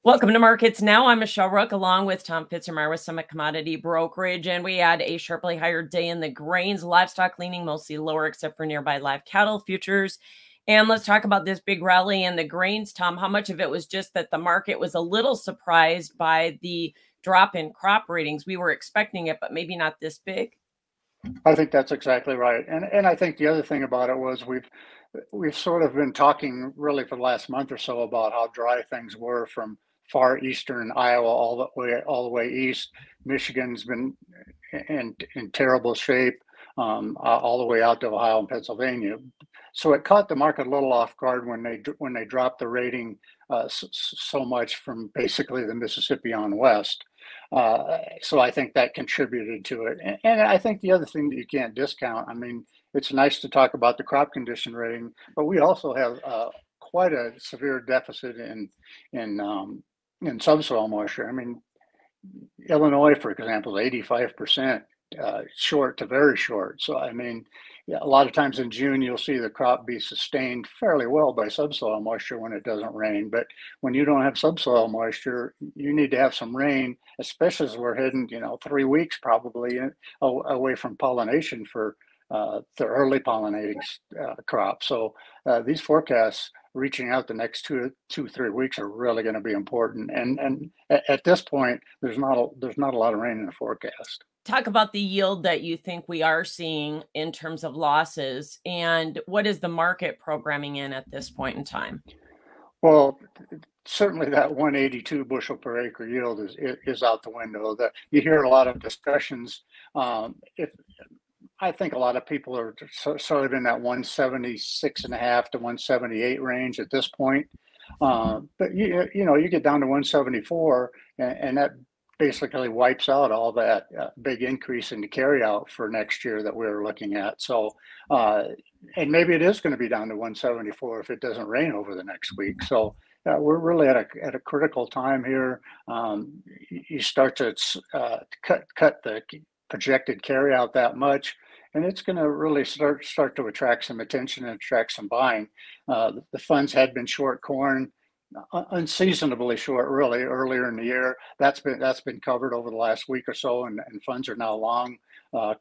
Welcome to Markets Now. I'm Michelle Rook along with Tomm Pfitzenmaier with Summit Commodity Brokerage, and we had a sharply higher day in the grains, livestock leaning mostly lower except for nearby live cattle futures. And let's talk about this big rally in the grains, Tom. How much of it was just that the market was a little surprised by the drop in crop ratings? We were expecting it, but maybe not this big. I think that's exactly right. And I think the other thing about it was we've sort of been talking really for the last month or so about how dry things were from far eastern Iowa all the way east. Michigan's been in terrible shape, all the way out to Ohio and Pennsylvania. So it caught the market a little off guard when they dropped the rating so much from basically the Mississippi on west. So I think that contributed to it. And I think the other thing that you can't discount, I mean, it's nice to talk about the crop condition rating, but we also have quite a severe deficit in subsoil moisture. I mean, Illinois, for example, is 85% short to very short. So, I mean, yeah, a lot of times in June, you'll see the crop be sustained fairly well by subsoil moisture when it doesn't rain. But when you don't have subsoil moisture, you need to have some rain, especially as we're heading, 3 weeks probably away from pollination for the early pollinating crop. So these forecasts reaching out the next 2-3 weeks are really going to be important. And at this point, there's not a lot of rain in the forecast. Talk about the yield that you think we are seeing in terms of losses, and what is the market programming in at this point in time? Well, certainly that 182 bushel per acre yield is out the window. That you hear a lot of discussions. If I think a lot of people are sort of in that 176.5 to 178 range at this point. But you get down to 174, and that basically wipes out all that big increase in the carryout for next year that we were looking at. So, and maybe it is going to be down to 174 if it doesn't rain over the next week. So we're really at a critical time here. You start to cut the projected carryout that much, and it's going to really start to attract some attention and attract some buying. The funds had been short corn, unseasonably short, really earlier in the year. That's been covered over the last week or so, and funds are now long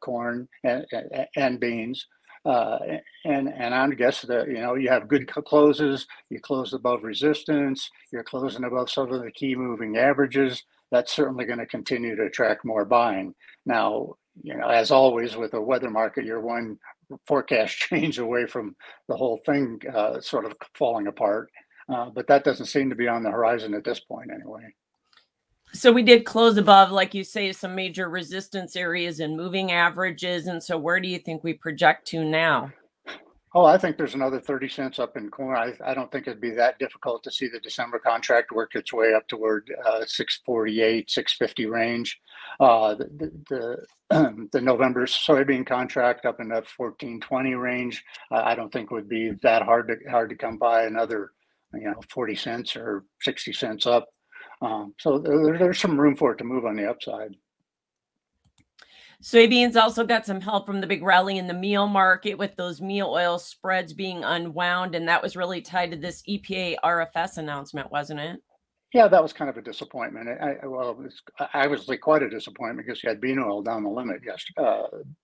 corn and beans. And I guess that you have good closes. You close above resistance. You're closing above some of the key moving averages. That's certainly going to continue to attract more buying. Now, as always with the weather market, you're one forecast change away from the whole thing sort of falling apart. But that doesn't seem to be on the horizon at this point anyway. So we did close above, like you say, some major resistance areas and moving averages. And so where do you think we project to now? Oh, I think there's another 30 cents up in corn. I don't think it'd be that difficult to see the December contract work its way up toward 648, 650 range. The November soybean contract up in that 1420 range, I don't think would be that hard to come by. Another 40 cents or 60 cents up. So there's some room for it to move on the upside. Soybeans also got some help from the big rally in the meal market with those meal oil spreads being unwound. And that was really tied to this EPA RFS announcement, wasn't it? Yeah, that was kind of a disappointment. I was quite a disappointment because you had bean oil down the limit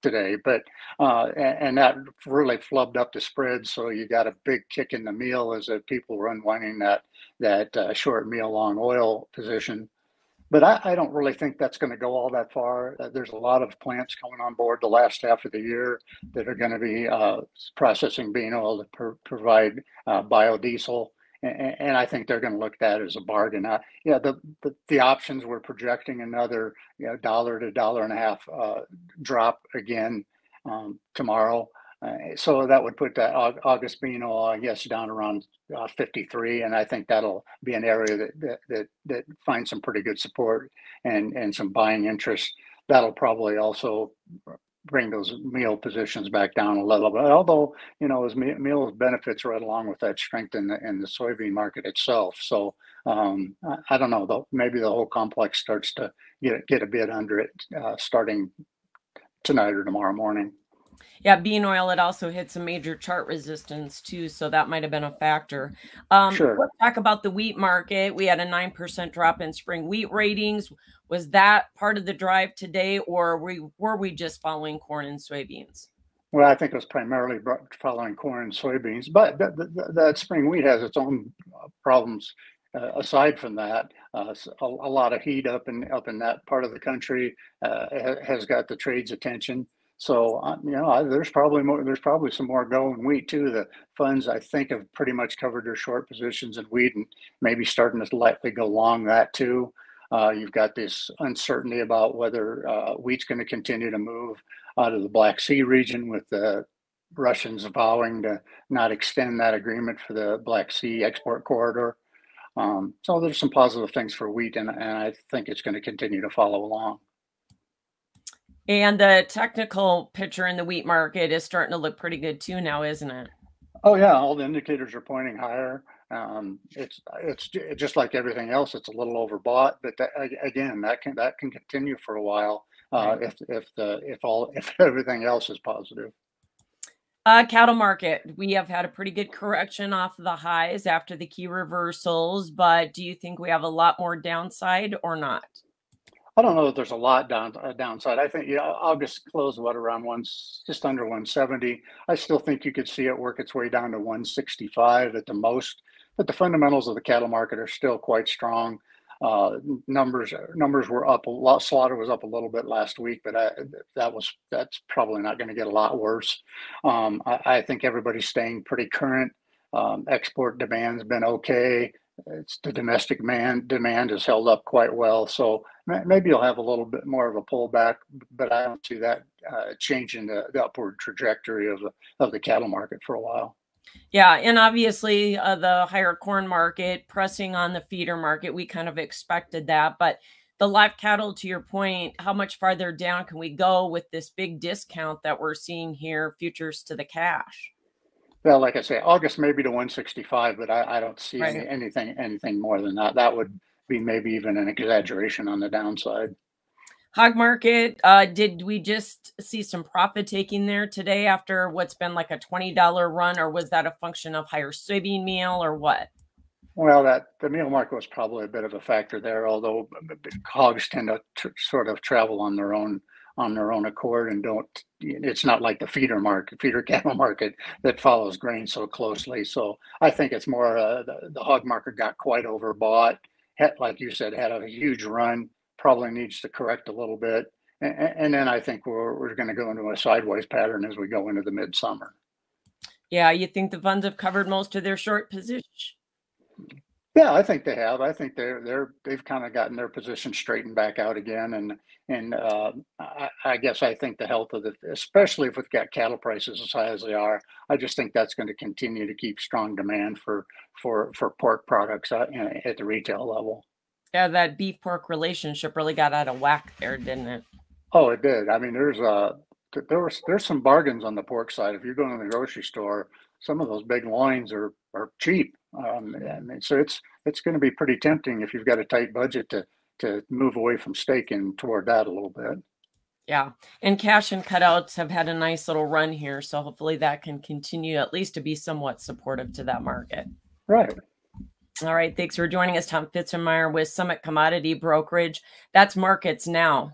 today, but and that really flubbed up the spread. So you got a big kick in the meal as people were unwinding that short meal long oil position. But I don't really think that's going to go all that far. There's a lot of plants coming on board the last half of the year that are going to be processing bean oil to provide biodiesel. And I think they're going to look at that as a bargain. The options were projecting another $1 to $1.50 drop again tomorrow. So that would put that August bean oil, I guess, down around 53, and I think that'll be an area that finds some pretty good support and some buying interest. That'll probably also bring those meal positions back down a little bit. Although as meal benefits right along with that strength in the soybean market itself. So I don't know though. Maybe the whole complex starts to get a bit under it starting tonight or tomorrow morning. Yeah, bean oil, it also hit some major chart resistance too, so that might have been a factor. Sure. Let's talk about the wheat market. We had a 9% drop in spring wheat ratings. Was that part of the drive today, or were we just following corn and soybeans? Well, I think it was primarily following corn and soybeans, but that spring wheat has its own problems. Aside from that, a lot of heat up in that part of the country has got the trade's attention. So there's probably more. There's probably some more go in wheat too. The funds, I think, have pretty much covered their short positions in wheat and maybe starting to likely go long that too. You've got this uncertainty about whether wheat's going to continue to move out of the Black Sea region, with the Russians vowing to not extend that agreement for the Black Sea export corridor. So there's some positive things for wheat, and I think it's going to continue to follow along. And the technical picture in the wheat market is starting to look pretty good too now, isn't it? Oh yeah, all the indicators are pointing higher. It's just like everything else. It's a little overbought, but again, that can continue for a while Right. if everything else is positive. Cattle market, we have had a pretty good correction off the highs after the key reversals, but do you think we have a lot more downside or not? I don't know that there's a lot downside. I think August closed around just under 170. I still think you could see it work its way down to 165 at the most. But the fundamentals of the cattle market are still quite strong. Numbers were up a lot. Slaughter was up a little bit last week, but that's probably not going to get a lot worse. I think everybody's staying pretty current. Export demand's been okay. It's the domestic demand has held up quite well. So maybe you'll have a little bit more of a pullback, but I don't see that changing the upward trajectory of the cattle market for a while. Yeah, and obviously the higher corn market pressing on the feeder market, we kind of expected that. But the live cattle, to your point, how much farther down can we go with this big discount that we're seeing here, futures to the cash? Well, like I say, August maybe to 165, but I don't see Right. anything more than that. That would be maybe even an exaggeration on the downside. Hog market, did we just see some profit taking there today after what's been like a $20 run, or was that a function of higher soybean meal or what? Well, that the meal market was probably a bit of a factor there, although hogs tend to sort of travel on their own accord and don't. It's not like the feeder cattle market that follows grain so closely. So I think it's more the hog market got quite overbought. Like you said, had a huge run. Probably needs to correct a little bit, and then I think we're going to go into a sideways pattern as we go into the midsummer. Yeah, you think the funds have covered most of their short position? Yeah, I think they have. I think they've kind of gotten their position straightened back out again, and I guess I think the health of especially if we've got cattle prices as high as they are, I just think that's going to continue to keep strong demand for pork products at the retail level. Yeah, that beef pork relationship really got out of whack there, didn't it? Oh, it did. I mean, there's some bargains on the pork side. If you go to the grocery store, some of those big loins are cheap. I mean, so it's going to be pretty tempting if you've got a tight budget to move away from steak and toward that a little bit. Yeah. And cash and cutouts have had a nice little run here. So hopefully that can continue at least to be somewhat supportive to that market. Right. All right. Thanks for joining us, Tomm Pfitzenmaier with Summit Commodity Brokerage. That's markets now.